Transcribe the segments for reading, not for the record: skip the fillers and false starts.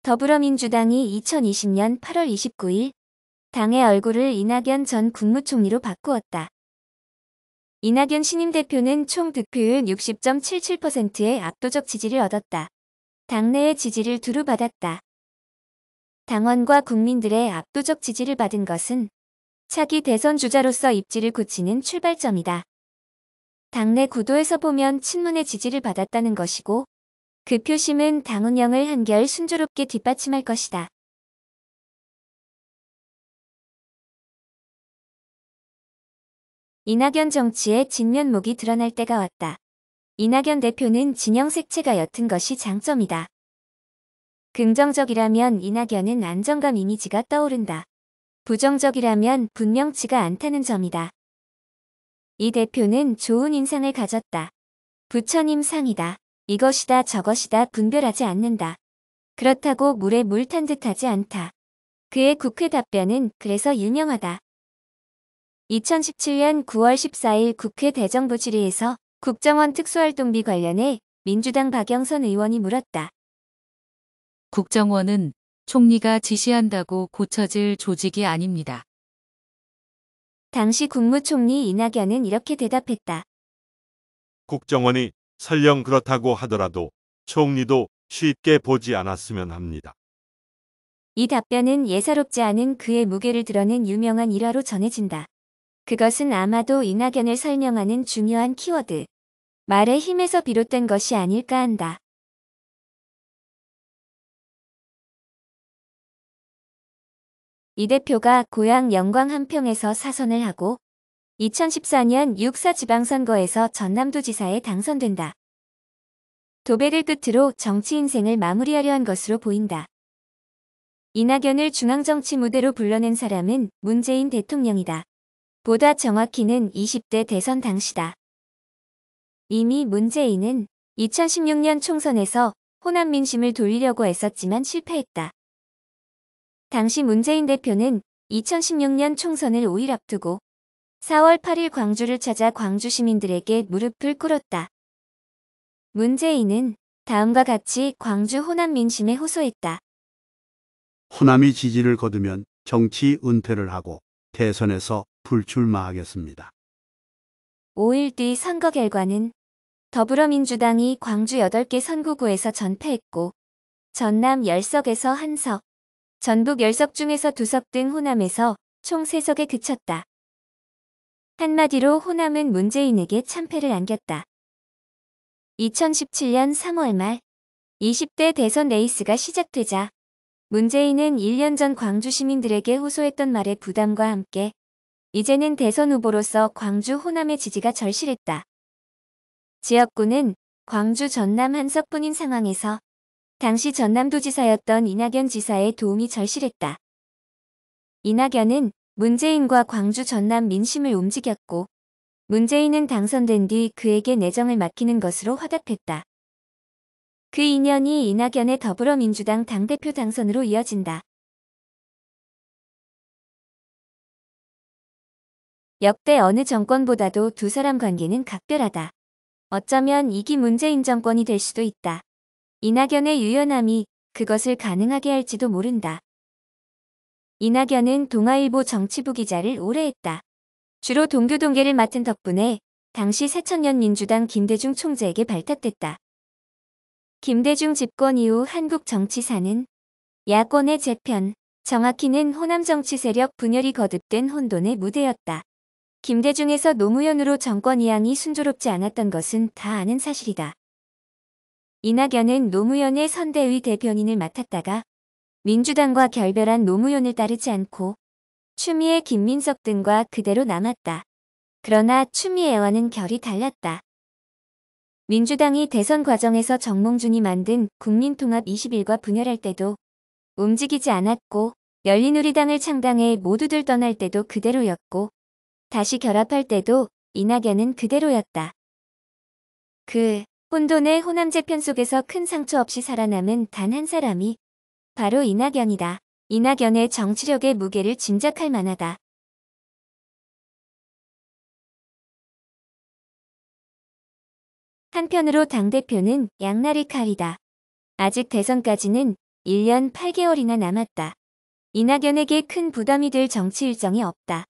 더불어민주당이 2020년 8월 29일 당의 얼굴을 이낙연 전 국무총리로 바꾸었다. 이낙연 신임 대표는 총 득표율 60.77%의 압도적 지지를 얻었다. 당내의 지지를 두루 받았다. 당원과 국민들의 압도적 지지를 받은 것은 차기 대선 주자로서 입지를 굳히는 출발점이다. 당내 구도에서 보면 친문의 지지를 받았다는 것이고 그 표심은 당 운영을 한결 순조롭게 뒷받침할 것이다. 이낙연 정치의 진면목이 드러날 때가 왔다. 이낙연 대표는 진영 색채가 옅은 것이 장점이다. 긍정적이라면 이낙연은 안정감 이미지가 떠오른다. 부정적이라면 분명치가 않다는 점이다. 이 대표는 좋은 인상을 가졌다. 부처님 상이다. 이것이다 저것이다 분별하지 않는다. 그렇다고 물에 물 탄 듯하지 않다. 그의 국회 답변은 그래서 유명하다. 2017년 9월 14일 국회 대정부 질의에서 국정원 특수활동비 관련해 민주당 박영선 의원이 물었다. 국정원은 총리가 지시한다고 고쳐질 조직이 아닙니다. 당시 국무총리 이낙연은 이렇게 대답했다. 국정원이 설령 그렇다고 하더라도 총리도 쉽게 보지 않았으면 합니다. 이 답변은 예사롭지 않은 그의 무게를 드러낸 유명한 일화로 전해진다. 그것은 아마도 이낙연을 설명하는 중요한 키워드, 말의 힘에서 비롯된 것이 아닐까 한다. 이 대표가 고향 영광 한평에서 사선을 하고 2014년 6.4 지방선거에서 전남도지사에 당선된다. 도배를 끝으로 정치 인생을 마무리하려 한 것으로 보인다. 이낙연을 중앙정치 무대로 불러낸 사람은 문재인 대통령이다. 보다 정확히는 20대 대선 당시다. 이미 문재인은 2016년 총선에서 호남 민심을 돌리려고 애썼지만 실패했다. 당시 문재인 대표는 2016년 총선을 5일 앞두고 4월 8일 광주를 찾아 광주 시민들에게 무릎을 꿇었다. 문재인은 다음과 같이 광주 호남 민심에 호소했다. 호남이 지지를 거두면 정치 은퇴를 하고 대선에서 불출마하겠습니다. 5일 뒤 선거 결과는 더불어민주당이 광주 8개 선구구에서 전패했고 전남 10석에서 1석, 전북 10석 중에서 2석 등 호남에서 총 3석에 그쳤다. 한마디로 호남은 문재인에게 참패를 안겼다. 2017년 3월 말 20대 대선 레이스가 시작되자 문재인은 1년 전 광주 시민들에게 호소했던 말의 부담과 함께 이제는 대선 후보로서 광주 호남의 지지가 절실했다. 지역구는 광주 전남 한석뿐인 상황에서 당시 전남도지사였던 이낙연 지사의 도움이 절실했다. 이낙연은 문재인과 광주 전남 민심을 움직였고 문재인은 당선된 뒤 그에게 내정을 맡기는 것으로 화답했다. 그 인연이 이낙연의 더불어민주당 당대표 당선으로 이어진다. 역대 어느 정권보다도 두 사람 관계는 각별하다. 어쩌면 2기 문재인 정권이 될 수도 있다. 이낙연의 유연함이 그것을 가능하게 할지도 모른다. 이낙연은 동아일보 정치부 기자를 오래 했다. 주로 동교동계를 맡은 덕분에 당시 새천년 민주당 김대중 총재에게 발탁됐다. 김대중 집권 이후 한국 정치사는 야권의 재편, 정확히는 호남 정치 세력 분열이 거듭된 혼돈의 무대였다. 김대중에서 노무현으로 정권 이양이 순조롭지 않았던 것은 다 아는 사실이다. 이낙연은 노무현의 선대위 대변인을 맡았다가 민주당과 결별한 노무현을 따르지 않고 추미애 김민석 등과 그대로 남았다. 그러나 추미애와는 결이 달랐다. 민주당이 대선 과정에서 정몽준이 만든 국민통합21과 분열할 때도 움직이지 않았고 열린우리당을 창당해 모두들 떠날 때도 그대로였고 다시 결합할 때도 이낙연은 그대로였다. 그 혼돈의 호남 재편 속에서 큰 상처 없이 살아남은 단 한 사람이 바로 이낙연이다. 이낙연의 정치력의 무게를 짐작할 만하다. 한편으로 당대표는 양날의 칼이다. 아직 대선까지는 1년 8개월이나 남았다. 이낙연에게 큰 부담이 될 정치 일정이 없다.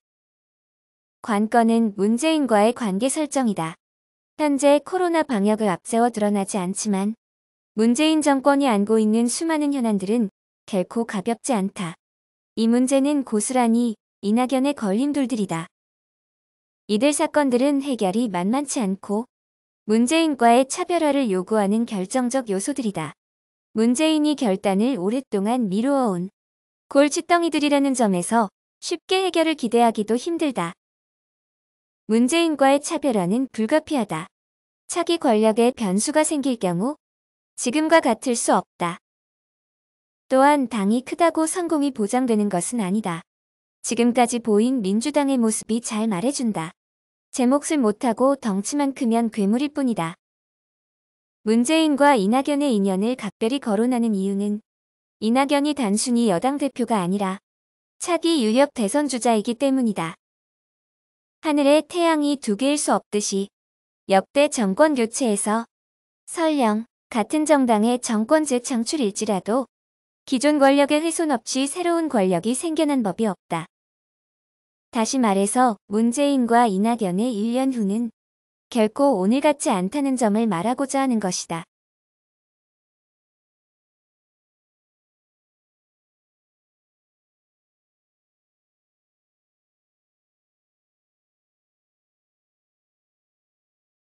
관건은 문재인과의 관계 설정이다. 현재 코로나 방역을 앞세워 드러나지 않지만 문재인 정권이 안고 있는 수많은 현안들은 결코 가볍지 않다. 이 문제는 고스란히 이낙연의 걸림돌들이다. 이들 사건들은 해결이 만만치 않고 문재인과의 차별화를 요구하는 결정적 요소들이다. 문재인이 결단을 오랫동안 미루어온 골칫덩이들이라는 점에서 쉽게 해결을 기대하기도 힘들다. 문재인과의 차별화는 불가피하다. 차기 권력에 변수가 생길 경우 지금과 같을 수 없다. 또한 당이 크다고 성공이 보장되는 것은 아니다. 지금까지 보인 민주당의 모습이 잘 말해준다. 제 몫을 못하고 덩치만 크면 괴물일 뿐이다. 문재인과 이낙연의 인연을 각별히 거론하는 이유는 이낙연이 단순히 여당 대표가 아니라 차기 유력 대선 주자이기 때문이다. 하늘에 태양이 두 개일 수 없듯이 역대 정권 교체에서 설령 같은 정당의 정권 재창출일지라도 기존 권력의 훼손 없이 새로운 권력이 생겨난 법이 없다. 다시 말해서 문재인과 이낙연의 1년 후는 결코 오늘 같지 않다는 점을 말하고자 하는 것이다.